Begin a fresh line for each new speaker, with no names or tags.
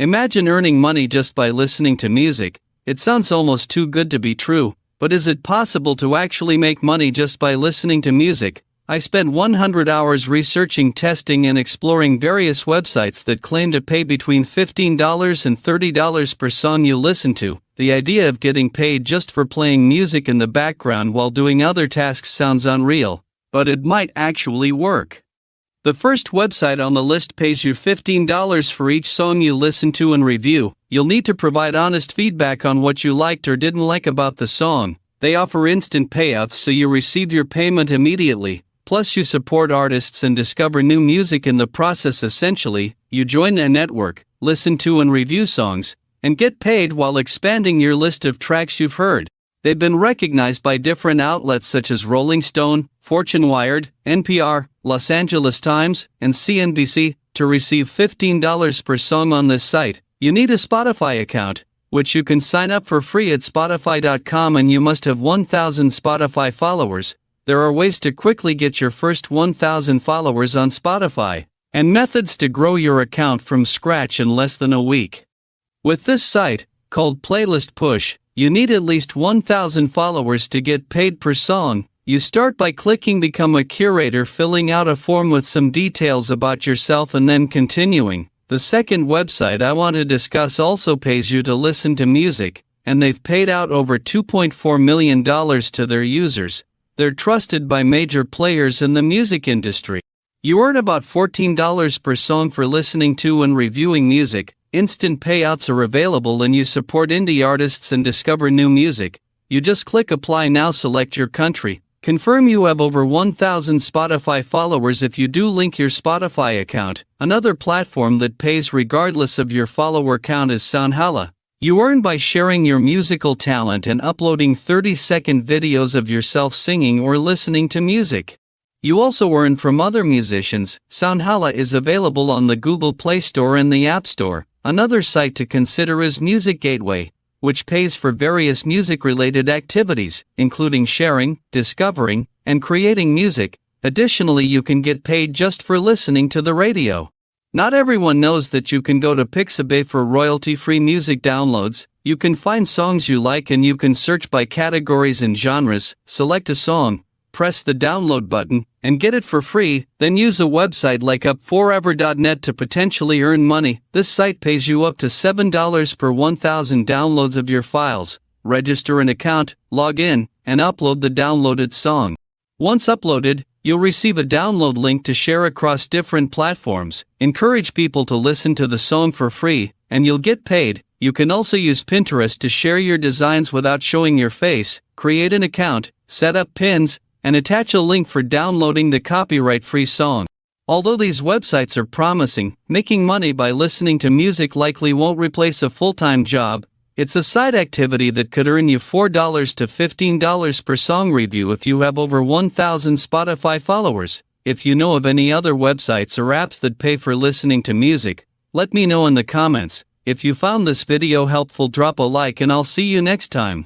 Imagine earning money just by listening to music. It sounds almost too good to be true, but is it possible to actually make money just by listening to music? I spent 100 hours researching, testing, and exploring various websites that claim to pay between $15 and $30 per song you listen to. The idea of getting paid just for playing music in the background while doing other tasks sounds unreal, but it might actually work. The first website on the list pays you $15 for each song you listen to and review. You'll need to provide honest feedback on what you liked or didn't like about the song. They offer instant payouts so you receive your payment immediately. Plus you support artists and discover new music in the process. Essentially, you join their network, listen to and review songs, and get paid while expanding your list of tracks you've heard. They've been recognized by different outlets such as Rolling Stone, Fortune Wired, NPR, Los Angeles Times, and CNBC. To receive $15 per song on this site, you need a Spotify account, which you can sign up for free at Spotify.com, and you must have 1,000 Spotify followers. There are ways to quickly get your first 1,000 followers on Spotify, and methods to grow your account from scratch in less than a week. With this site, called Playlist Push, you need at least 1,000 followers to get paid per song. You start by clicking Become a Curator, filling out a form with some details about yourself, and then continuing. The second website I want to discuss also pays you to listen to music, and they've paid out over $2.4 million to their users. They're trusted by major players in the music industry. You earn about $14 per song for listening to and reviewing music. Instant payouts are available, and you support indie artists and discover new music. You just click Apply Now, select your country, confirm you have over 1,000 Spotify followers. If you do, link your Spotify account. Another platform that pays regardless of your follower count is SoundHalla. You earn by sharing your musical talent and uploading 30-second videos of yourself singing or listening to music. You also earn from other musicians. SoundHalla is available on the Google Play Store and the App Store. Another site to consider is Music Gateway, which pays for various music-related activities, including sharing, discovering, and creating music. Additionally, you can get paid just for listening to the radio. Not everyone knows that you can go to Pixabay for royalty-free music downloads. You can find songs you like, and you can search by categories and genres, select a song, press the download button, and get it for free. Then use a website like upforever.net to potentially earn money. This site pays you up to $7 per 1,000 downloads of your files. Register an account, log in, and upload the downloaded song. Once uploaded, you'll receive a download link to share across different platforms. Encourage people to listen to the song for free, and you'll get paid. You can also use Pinterest to share your designs without showing your face. Create an account, set up pins, and attach a link for downloading the copyright-free song. Although these websites are promising, making money by listening to music likely won't replace a full-time job. It's a side activity that could earn you $4 to $15 per song review if you have over 1,000 Spotify followers. If you know of any other websites or apps that pay for listening to music, let me know in the comments. If you found this video helpful, drop a like, and I'll see you next time.